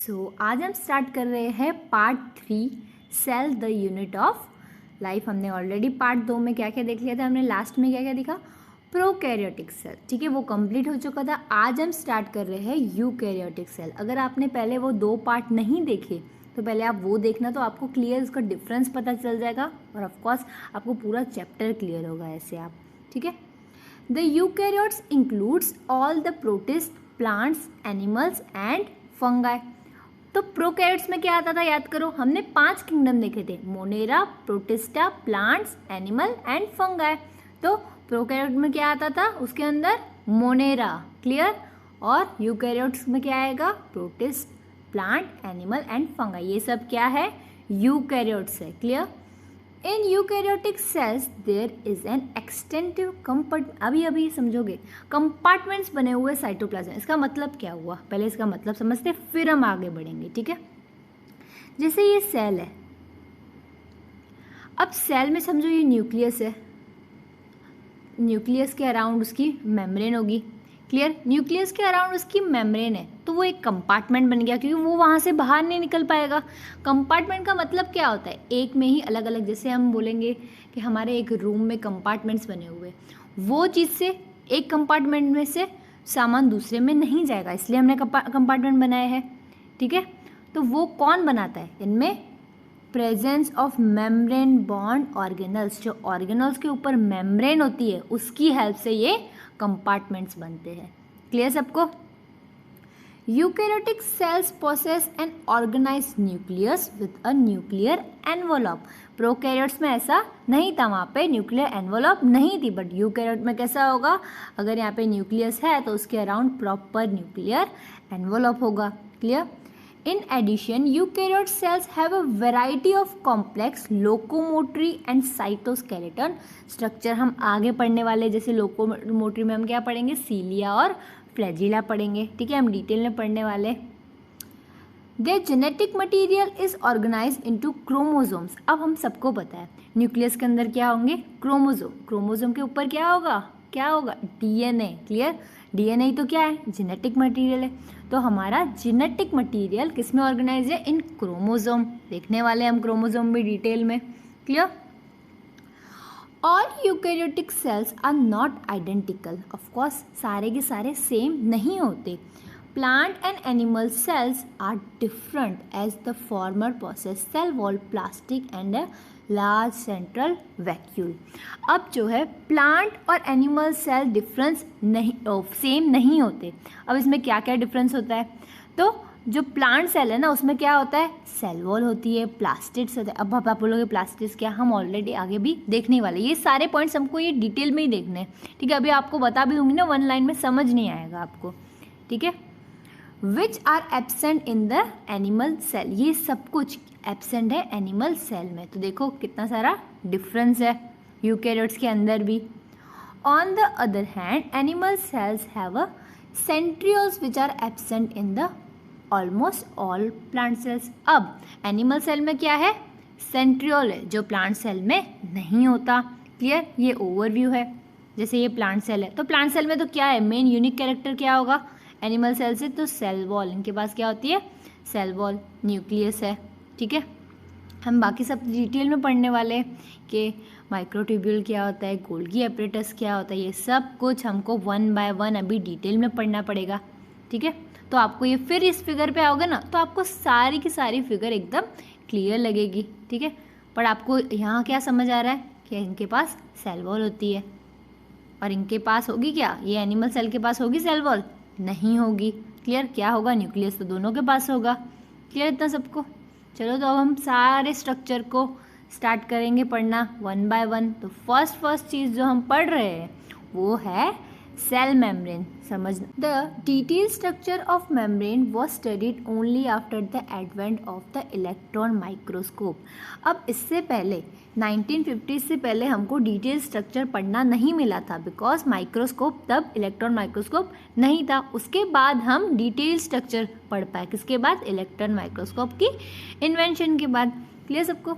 आज हम स्टार्ट कर रहे हैं part 3 cell the unit of life. हमने ऑलरेडी पार्ट 2 में क्या क्या देख लिया था, हमने लास्ट में क्या क्या देखा, प्रोकैरियोटिक सेल, ठीक है, वो कंप्लीट हो चुका था। आज हम स्टार्ट कर रहे हैं यूकैरियोटिक सेल। अगर आपने पहले वो 2 पार्ट नहीं देखे तो पहले आप वो देखना, तो आपको क्लियर उसका डिफरेंस पता चल जाएगा और ऑफकोर्स आपको पूरा चैप्टर क्लियर होगा ऐसे आप, ठीक है। The eukaryotes includes all the protist, plants, animals and fungi. तो प्रोकैरियोट्स में क्या आता था, याद करो, हमने 5 किंगडम देखे थे, Monera, protista, plants, animal and fungi. तो प्रोकैरियोट में क्या आता था, उसके अंदर मोनेरा, क्लियर, और यूकैरियोट्स में क्या आएगा, protist, plant, animal and fungi. ये सब क्या है, यूकैरियोट्स है, clear. In eukaryotic cells there is an extensive अभी समझोगे, कंपार्टमेंट्स बने हुए साइटोप्लाज्म। इसका मतलब क्या हुआ, पहले इसका मतलब समझते फिर हम आगे बढ़ेंगे, ठीक है। जैसे ये सेल है, अब सेल में समझो ये न्यूक्लियस है, न्यूक्लियस के अराउंड उसकी मेम्ब्रेन होगी, क्लियर। न्यूक्लियस के अराउंड उसकी मेम्ब्रेन है, तो वो एक कंपार्टमेंट बन गया, क्योंकि वो वहाँ से बाहर नहीं निकल पाएगा। कंपार्टमेंट का मतलब क्या होता है, एक में ही अलग अलग, जैसे हम बोलेंगे कि हमारे एक रूम में कंपार्टमेंट्स बने हुए, वो चीज़ से एक कंपार्टमेंट में से सामान दूसरे में नहीं जाएगा, इसलिए हमने कंपार्टमेंट बनाए हैं, ठीक है। तो वो कौन बनाता है, इनमें presence of membrane bond organelles, जो ऑर्गेनल्स के ऊपर मेम्ब्रेन होती है उसकी हेल्प से ये कंपार्टमेंट्स बनते हैं, क्लियर सबको। Eukaryotic cells possess an organised nucleus with a nuclear envelope. Prokaryotes में ऐसा नहीं था, वहाँ पे न्यूक्लियर एनवलप नहीं थी, बट यूकैरियोट में कैसा होगा, अगर यहाँ पे न्यूक्लियस है तो उसके अराउंड प्रॉपर न्यूक्लियर एनवलप होगा, clear. In addition, eukaryote cells have a variety of complex locomotory and cytoskeleton structure। हम आगे पढ़ने वाले, जैसे लोकोमोटरी में हम क्या पढ़ेंगे, सीलिया और फ्लैजिला पढ़ेंगे, ठीक है, हम डिटेल में पढ़ने वाले। Their genetic material is organized into chromosomes। अब हम सबको पता है न्यूक्लियस के अंदर क्या होंगे, क्रोमोसोम, क्रोमोसोम के ऊपर क्या होगा डीएनए, क्लियर। डीएनए तो क्या है, जेनेटिक मटेरियल है, तो हमारा जेनेटिक मटेरियल किस में ऑर्गेनाइज है, इन क्रोमोसोम। देखने वाले हम क्रोमोसोम भी डिटेल में, clear. All eukaryotic cells are not identical, of course सारे के सारे सेम नहीं होते। Plant and animal cells are different as the former possess cell wall, plastic and a large central vacuole। अब जो है प्लांट और एनिमल सेल डिफरेंस नहीं, सेम नहीं होते। अब इसमें क्या क्या डिफरेंस होता है, तो जो प्लांट सेल है ना, उसमें क्या होता है, सेल वॉल होती है, प्लास्टिड्स होते हैं। अब आप बोलोगे प्लास्टिड्स क्या, हम ऑलरेडी आगे भी देखने वाले, ये सारे पॉइंट्स हमको ये डिटेल में ही देखने हैं, ठीक है। अभी आपको बता भी दूंगी ना, 1 लाइन में समझ नहीं आएगा आपको, ठीक है। Which are absent in the animal cell, ये सब कुछ एब्सेंट है एनिमल सेल में। तो देखो कितना सारा डिफरेंस है यूकैरियोट्स के अंदर भी। On the other hand animal cells have a centrioles which are absent in the almost all plant cells. अब एनिमल सेल में क्या है, सेंट्रियोल है, जो प्लांट सेल में नहीं होता, क्लियर। ये ओवरव्यू है, जैसे ये प्लांट सेल है, तो प्लांट सेल में तो क्या है, मेन यूनिक कैरेक्टर क्या होगा एनिमल सेल से, तो सेल वॉल। इनके पास क्या होती है, सेल वॉल, न्यूक्लियस है, ठीक है। हम बाकी सब डिटेल में पढ़ने वाले कि माइक्रोट्यूब्यूल क्या होता है, गोल्गी एपरेटस क्या होता है, ये सब कुछ हमको 1 बाय 1 अभी डिटेल में पढ़ना पड़ेगा, ठीक है। तो आपको ये फिर इस फिगर पे आओगे ना, तो आपको सारी की सारी फिगर एकदम क्लियर लगेगी, ठीक है। पर आपको यहाँ क्या समझ आ रहा है कि इनके पास सेल वॉल होती है, और इनके पास होगी क्या, ये एनिमल सेल के पास होगी सेल वॉल, नहीं होगी, क्लियर। क्या होगा, न्यूक्लियस तो दोनों के पास होगा, क्लियर इतना सबको। चलो तो अब हम सारे स्ट्रक्चर को स्टार्ट करेंगे पढ़ना 1 बाय 1। तो फर्स्ट चीज़ जो हम पढ़ रहे हैं वो है सेल मेम्ब्रेन, समझना। The detail structure of membrane was studied only after the advent of the electron microscope. अब इससे पहले 1950 से पहले हमको डिटेल स्ट्रक्चर पढ़ना नहीं मिला था, बिकॉज माइक्रोस्कोप, तब इलेक्ट्रॉन माइक्रोस्कोप नहीं था। उसके बाद हम डिटेल स्ट्रक्चर पढ़ पाए, किसके बाद, इलेक्ट्रॉन माइक्रोस्कोप की इन्वेंशन के बाद, क्लियर सबको।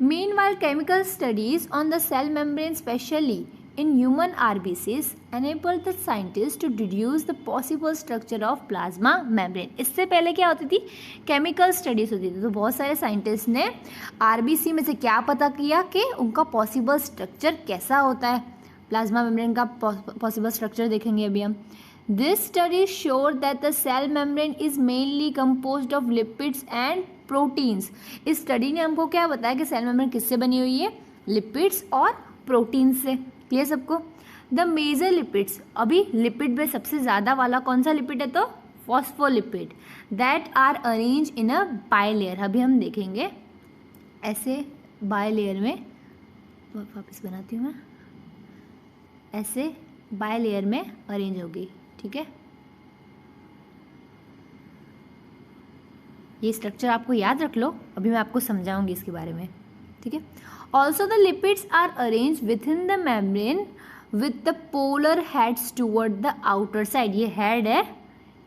Meanwhile chemical studies on the cell membrane specially in human RBCs enable the scientists to deduce the possible structure of plasma membrane. इससे पहले क्या होती थी, केमिकल स्टडीज होती थी, तो बहुत सारे साइंटिस्ट ने RBC में से क्या पता किया कि उनका पॉसिबल स्ट्रक्चर कैसा होता है. प्लाज्मा मेम्ब्रेन का पॉसिबल स्ट्रक्चर देखेंगे अभी हम. This study sure that the cell membrane is mainly composed of lipids and proteins. इस स्टडी ने हमको क्या बताया कि सेल मेम्ब्रेन किससे बनी हुई है, लिपिड्स और प्रोटीन्स से. क्लियर सबको. द मेजर लिपिड्स, अभी लिपिड में सबसे ज़्यादा वाला कौन सा लिपिड है, तो phospholipid, that are arrange in a bilayer. अभी हम देखेंगे ऐसे बाइलेयर में, वापस बनाती हूँ मैं, ऐसे बाइलेयर में अरेंज होगी. ठीक है, ये स्ट्रक्चर आपको याद रख लो, अभी मैं आपको समझाऊंगी इसके बारे में. ठीक है. Also the lipids are arrange within the membrane with the polar heads toward the outer side. ये हेड है,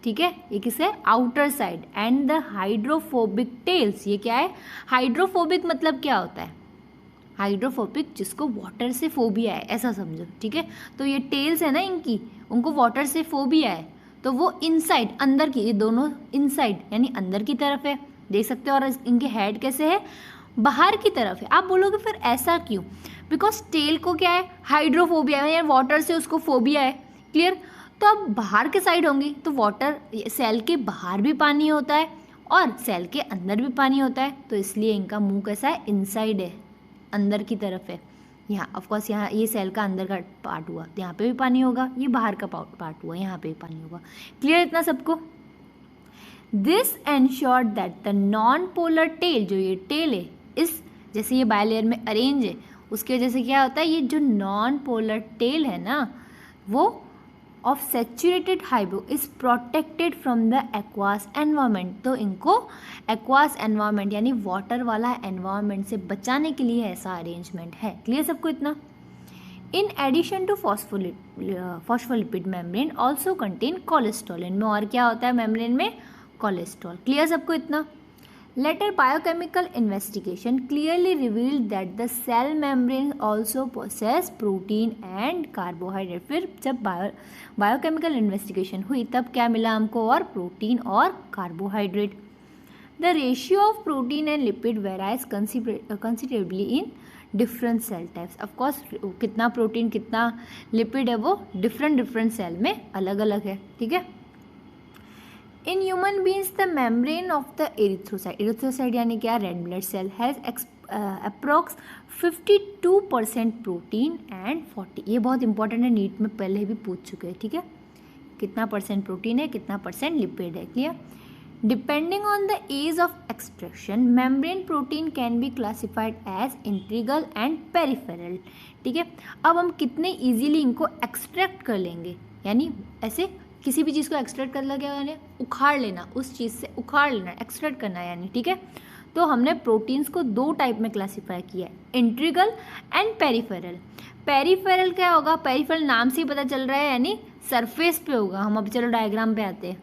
ठीक है, ये किसे, outer side. And the hydrophobic tails, ये क्या है, हाइड्रोफोबिक मतलब क्या होता है, हाइड्रोफोबिक जिसको वाटर से फोबिया है, ऐसा समझो. ठीक है, तो ये टेल्स है ना इनकी, उनको वाटर से फोबिया है, तो वो इनसाइड, अंदर की, ये दोनों इनसाइड यानी अंदर की तरफ है, देख सकते हो. और इनके हेड कैसे है, बाहर की तरफ है. आप बोलोगे फिर ऐसा क्यों, बिकॉज टेल को क्या है, हाइड्रोफोबिया है, यानी वाटर से उसको फोबिया है. क्लियर. तो अब बाहर के साइड होंगी तो वाटर, सेल के बाहर भी पानी होता है और सेल के अंदर भी पानी होता है, तो इसलिए इनका मुंह कैसा है, इनसाइड है, अंदर की तरफ है. यहाँ ऑफकोर्स यहाँ ये सेल का अंदर का पार्ट हुआ, तो यहाँ पे भी पानी होगा, ये बाहर का पार्ट हुआ, यहाँ पे भी पानी होगा. क्लियर इतना सबको. This ensure that the non polar tail, जो ये टेल है, इस जैसे ये बायलेयर में अरेंज है, उसकी वजह से क्या होता है, ये जो नॉन पोलर टेल है ना, वो of saturated hydro is protected from the aqueous environment. तो इनको एक्वास एनवायरमेंट यानी वाटर वाला एनवायरमेंट से बचाने के लिए ऐसा अरेंजमेंट है. क्लियर सबको इतना. In addition to phospholipid membrane also contain cholesterol. इनमें और क्या होता है मेम्ब्रेन में, कोलेस्ट्रॉल. क्लियर सबको इतना. Later biochemical investigation clearly revealed that the cell membrane also possess protein and carbohydrate. फिर जब बायोकेमिकल इन्वेस्टिगेशन हुई तब क्या मिला हमको, और प्रोटीन और carbohydrate. The ratio of protein and lipid varies considerably in different cell types. Of course कितना प्रोटीन कितना लिपिड है वो डिफरेंट सेल में अलग अलग है. ठीक है. In human beings, the membrane of the erythrocyte यानी क्या, red blood cell, has approx 52% protein and 40. ये बहुत इंपॉर्टेंट है, नीट में पहले भी पूछ चुके हैं. ठीक है, कितना परसेंट प्रोटीन है, कितना परसेंट लिपिड है. Clear. Depending on the ease of extraction, membrane protein can be classified as integral and peripheral. ठीक है, अब हम कितने ईजिली इनको एक्सट्रैक्ट कर लेंगे, यानी ऐसे किसी भी चीज़ को एक्सट्रैक्ट कर लगे, यानी उखाड़ लेना, उस चीज़ से उखाड़ लेना, एक्सट्रैक्ट करना यानी. ठीक है, तो हमने प्रोटीन्स को दो टाइप में क्लासिफाई किया है, इंट्रीगल एंड पेरिफेरल. पेरिफेरल क्या होगा, पेरिफेरल नाम से ही पता चल रहा है, यानी सरफेस पे होगा. हम अभी चलो डायग्राम पे आते हैं.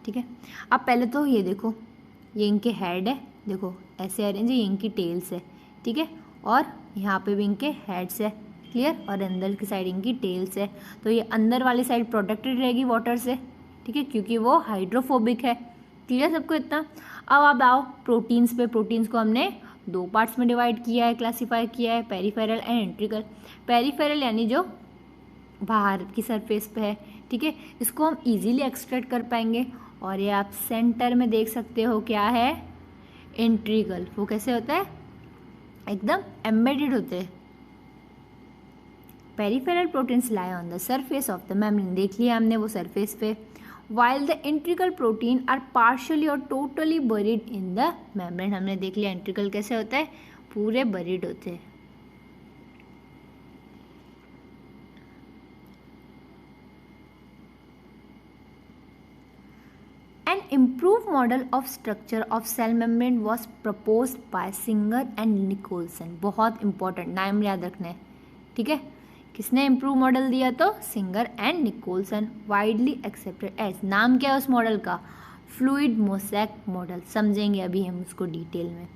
ठीक है, अब पहले तो ये देखो, ये इनके हेड है, देखो ऐसे अरेंज है, ये इनकी टेल्स है. ठीक है, और यहाँ पे भी इनके हेड्स है. क्लियर. और अंदर की साइड इनकी टेल्स है, तो ये अंदर वाली साइड प्रोटेक्टेड रहेगी वाटर से. ठीक है, क्योंकि वो हाइड्रोफोबिक है. क्लियर सबको इतना. अब आप आओ प्रोटीन्स पे. प्रोटीन्स को हमने दो पार्ट्स में डिवाइड किया है, क्लासीफाई किया है, पेरिफेरल एंड इंट्रीगल. पेरिफेरल यानी जो बाहर की सरफेस पे है. ठीक है, इसको हम इजीली एक्सट्रैक्ट कर पाएंगे. और ये आप सेंटर में देख सकते हो क्या है, इंट्रीगल. वो कैसे होता है, एकदम एम्बेडेड होते हैं. Peripheral proteins lie on the surface of the membrane, देख लिया हमने वो सरफेस पे. While the integral protein are partially और totally buried in the membrane. हमने देख लिया इंट्रीगल कैसे होता है, पूरे बरीड होते हैं. An improved model of structure of cell membrane was proposed by Singer and Nicholson. बहुत इंपॉर्टेंट, नाम याद रखना है. ठीक है, किसने इम्प्रूव मॉडल दिया, तो Singer and Nicolson. Widely accepted as, नाम क्या है उस मॉडल का, फ्लूइड मोसैक मॉडल, समझेंगे अभी हम उसको डिटेल में।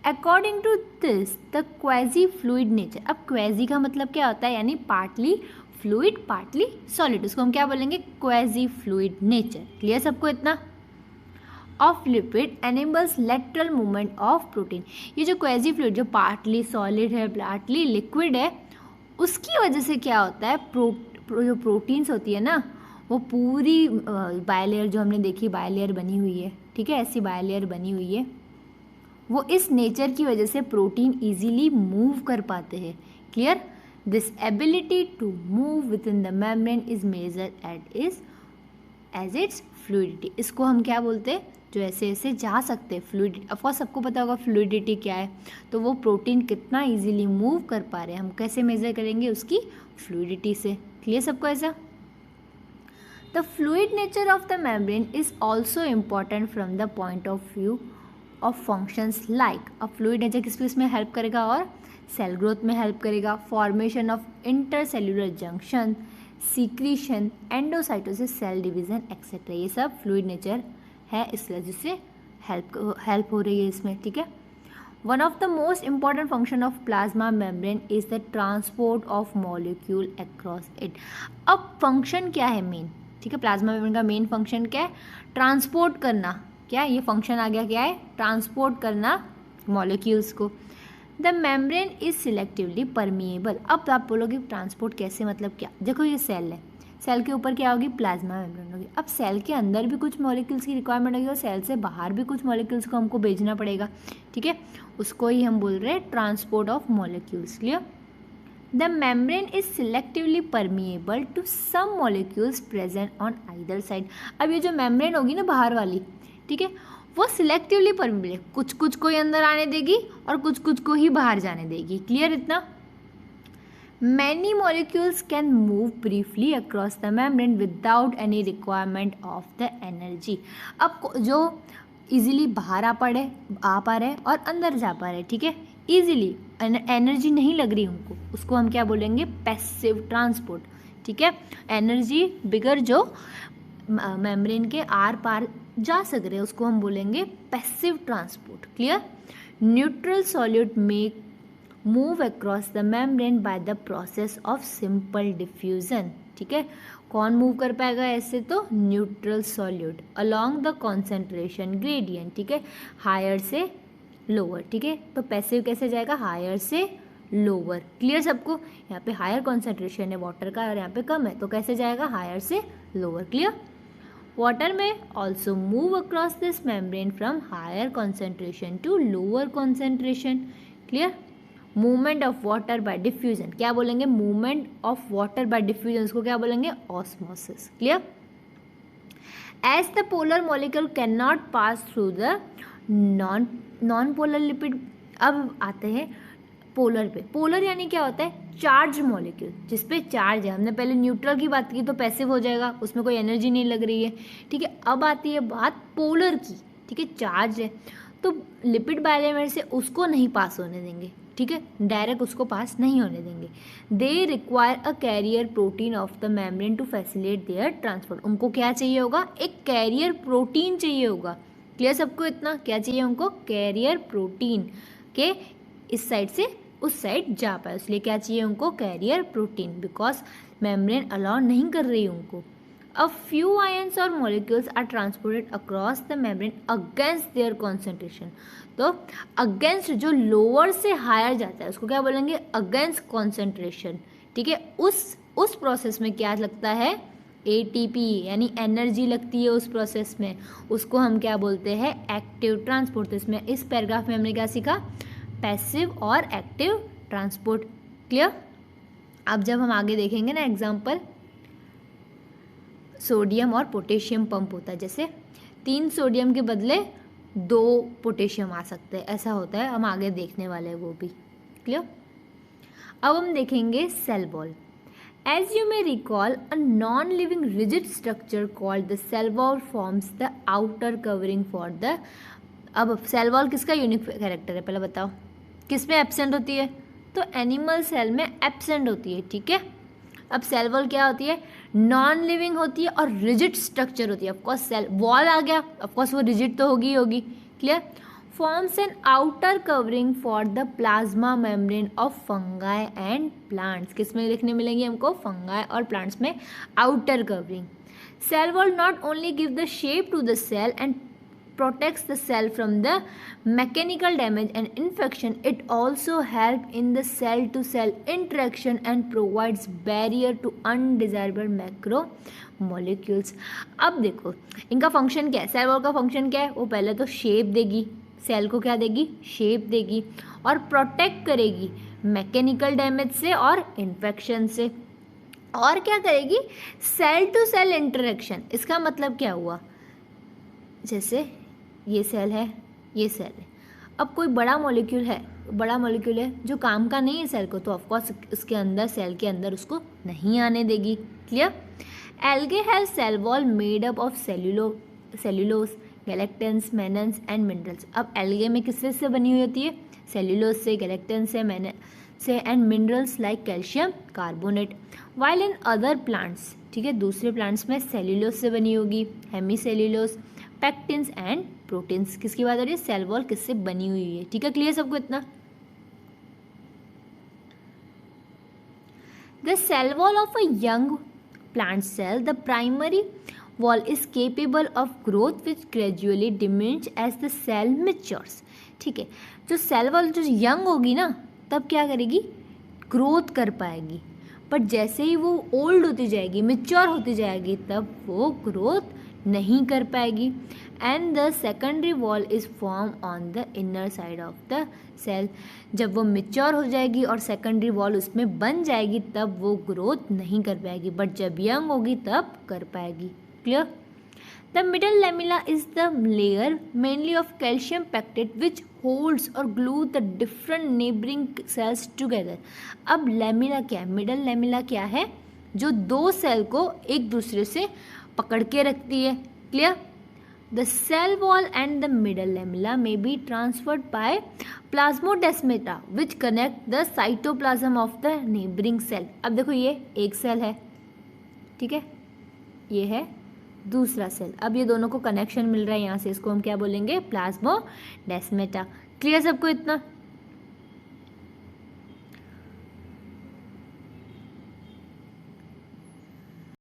According to this the quasi fluid nature, अब क्वेजी का मतलब क्या होता है, यानी पार्टली फ्लूइड पार्टली सॉलिड, उसको हम क्या बोलेंगे, क्वेजी फ्लूइड नेचर। क्लियर सबको इतना? Of lipid enables lateral movement of protein, ये जो क्वेजी फ्लूइड जो पार्टली सॉलिड है पार्टली लिक्विड है, उसकी वजह से क्या होता है, जो प्रोटीन्स होती है ना, वो पूरी बायलेयर जो हमने देखी बायलेयर बनी हुई है, ठीक है, ऐसी बायलेयर बनी हुई है, वो इस नेचर की वजह से प्रोटीन इजीली मूव कर पाते हैं। Clear? This ability to move within the membrane is measured as its fluidity, इसको हम क्या बोलते हैं, जो ऐसे ऐसे जा सकते हैं, फ्लूइडिटी। ऑफकोर्स सबको पता होगा फ्लूइडिटी क्या है, तो वो प्रोटीन कितना इजीली मूव कर पा रहे हैं, हम कैसे मेजर करेंगे, उसकी फ्लूइडिटी से। क्लियर सबको ऐसा? The fluid nature of the membrane is also important from the point of view of functions like, अब फ्लूइड नेचर किस किस में हेल्प करेगा, और सेल ग्रोथ में हेल्प करेगा, formation of intercellular junction, secretion, endocytosis, cell division etcetera, ये सब फ्लूइड नेचर है, इस वजह से हेल्प हो रही है इसमें। ठीक है, one of the most important function of plasma membrane is the transport of molecule across it. अब फंक्शन क्या है मेन, ठीक है, प्लाज्मा मेम्ब्रेन का मेन फंक्शन क्या है, ट्रांसपोर्ट करना। क्या ये फंक्शन आ गया, क्या है, ट्रांसपोर्ट करना मॉलिक्यूल्स को। The membrane is selectively permeable, अब आप बोलोगे ट्रांसपोर्ट कैसे, मतलब क्या, देखो ये सेल है, सेल के ऊपर क्या होगी, प्लाज्मा मेम्ब्रेन होगी। अब सेल के अंदर भी कुछ मॉलिक्यूल्स की रिक्वायरमेंट होगी और सेल से बाहर भी कुछ मॉलिक्यूल्स को हमको भेजना पड़ेगा। ठीक है, उसको ही हम बोल रहे हैं transport of molecules. Clear? The membrane is selectively permeable to some molecules present on either side. अब ये जो मेम्ब्रेन होगी ना बाहर वाली, ठीक है, वो सिलेक्टिवली परमिएबल है, कुछ कुछ को ही अंदर आने देगी और कुछ कुछ को ही बाहर जाने देगी। क्लियर इतना? Many molecules can move briefly across the membrane without any requirement of the energy। अब जो इजीली बाहर आ पा रहे और अंदर जा पा रहे, ठीक है, इजीली, एनर्जी नहीं लग रही उनको, उसको हम क्या बोलेंगे, पैसिव ट्रांसपोर्ट। ठीक है, एनर्जी बिगर जो मेम्ब्रेन के आर पार जा सक रहे, उसको हम बोलेंगे passive transport. Clear? Neutral solute make move across the membrane by the process of simple diffusion. ठीक है, कौन मूव कर पाएगा ऐसे, तो neutral solute along the concentration gradient. ठीक है, हायर से लोअर। ठीक है, तो पैसिव कैसे जाएगा, हायर से लोअर। क्लियर सबको? यहाँ पे हायर कॉन्सेंट्रेशन है वाटर का और यहाँ पे कम है, तो कैसे जाएगा, हायर से लोअर। क्लियर? वाटर में also move across this membrane from higher concentration to lower concentration. Clear? Movement of water by diffusion, क्या बोलेंगे, movement of water by diffusion, उसको क्या बोलेंगे, osmosis. Clear? As the polar molecule can not pass through the non polar lipid. अब आते हैं polar पे। Polar यानी क्या होता है, चार्ज मॉलिक्यूल, जिसपे चार्ज है। हमने पहले न्यूट्रल की बात की तो पैसिव हो जाएगा, उसमें कोई एनर्जी नहीं लग रही है। ठीक है, अब आती है बात पोलर की। ठीक है, चार्ज है तो लिपिड बायलेयर से उसको नहीं पास होने देंगे। ठीक है, डायरेक्ट उसको पास नहीं होने देंगे। They require a carrier protein of the membrane to facilitate their transport. उनको क्या चाहिए होगा, एक कैरियर प्रोटीन चाहिए होगा। क्लियर सबको इतना? क्या चाहिए उनको, कैरियर प्रोटीन के इस साइड से उस साइड जा पाए, इसलिए क्या चाहिए उनको, carrier protein, because membrane allow नहीं कर रही उनको। A few ions or molecules are transported across the membrane against their concentration। तो against जो लोअर से हायर जाता है उसको क्या बोलेंगे, against concentration। ठीक है, उस प्रोसेस में क्या लगता है, ATP यानी एनर्जी लगती है उस प्रोसेस में, उसको हम क्या बोलते हैं, एक्टिव ट्रांसपोर्ट। इसमें इस पैराग्राफ में हमने क्या सीखा, पैसिव और एक्टिव ट्रांसपोर्ट। क्लियर? अब जब हम आगे देखेंगे ना एग्जाम्पल, सोडियम और पोटेशियम पंप होता है, जैसे 3 सोडियम के बदले 2 पोटेशियम आ सकते हैं, ऐसा होता है, हम आगे देखने वाले हैं वो भी। क्लियर? अब हम देखेंगे cell wall. As you may recall, a non living rigid structure called the cell wall forms the outer covering for the. अब सेल वॉल किसका यूनिक कैरेक्टर है, पहले बताओ, किस में एब्सेंट होती है, तो एनिमल सेल में एब्सेंट होती है। ठीक है, अब सेल वॉल क्या होती है, नॉन लिविंग होती है और रिजिड स्ट्रक्चर होती है। ऑफकोर्स सेल वॉल आ गया, ऑफकोर्स वो रिजिड तो होगी होगी। Clear. Forms an outer covering for the plasma membrane of fungi and plants. किस में देखने मिलेंगे हमको, फंगाई और प्लांट्स में outer covering. Cell wall not only give the shape to the cell and protects the cell from the mechanical damage and infection, it also helps in the cell to cell interaction and provides barrier to undesirable macromolecules। अब देखो इनका function क्या है, cell wall का function क्या है, वो पहले तो शेप देगी, सेल को क्या देगी, शेप देगी, और प्रोटेक्ट करेगी मैकेनिकल डैमेज से और इन्फेक्शन से, और क्या करेगी, सेल टू सेल इंटरेक्शन। इसका मतलब क्या हुआ, जैसे ये सेल है, ये सेल है, अब कोई बड़ा मॉलिक्यूल है जो काम का नहीं है सेल को, तो ऑफकोर्स उसके अंदर, सेल के अंदर उसको नहीं आने देगी। Clear. Algae have cell wall made up of cellulose, galactans, mannans and minerals. अब एल्गे में किससे से बनी हुई होती है, सेल्यूलोज से, गैलेक्टेंस से, से and minerals like calcium carbonate. While in other plants, ठीक है, दूसरे प्लांट्स में सेल्यूलोज से बनी होगी, हेमी सेल्यूलोज, पैक्टिन्स एंड प्रोटीन्स। किसकी बात हो रही है, सेल वॉल किससे बनी हुई है। ठीक है, क्लियर सबको इतना। The cell wall of a young plant cell, the primary wall is capable of growth which gradually diminish as the cell matures. ठीक है, जो सेल वॉल जो यंग होगी ना, तब क्या करेगी, ग्रोथ कर पाएगी, बट जैसे ही वो ओल्ड होती जाएगी, मैच्योर होती जाएगी, तब वो ग्रोथ नहीं कर पाएगी। And the secondary wall is form on the inner side of the cell. जब वो मैच्योर हो जाएगी और सेकेंडरी वॉल उसमें बन जाएगी, तब वो ग्रोथ नहीं कर पाएगी, बट जब यंग होगी तब कर पाएगी। Clear. The middle lamella is the layer mainly of calcium pectate which holds और glue the different neighbouring cells together. अब लेमिला क्या है, मिडल लेमिला क्या है, जो दो सेल को एक दूसरे से पकड़ के रखती है। Clear. The cell wall and the middle lamella may be transferred by plasmodesmata which connect the cytoplasm of the neighbouring cell. अब देखो ये एक सेल है, ठीक है, ये है दूसरा सेल, अब ये दोनों को कनेक्शन मिल रहा है यहाँ से, इसको हम क्या बोलेंगे, प्लाज्मोडेस्मेटा। क्लियर सबको इतना।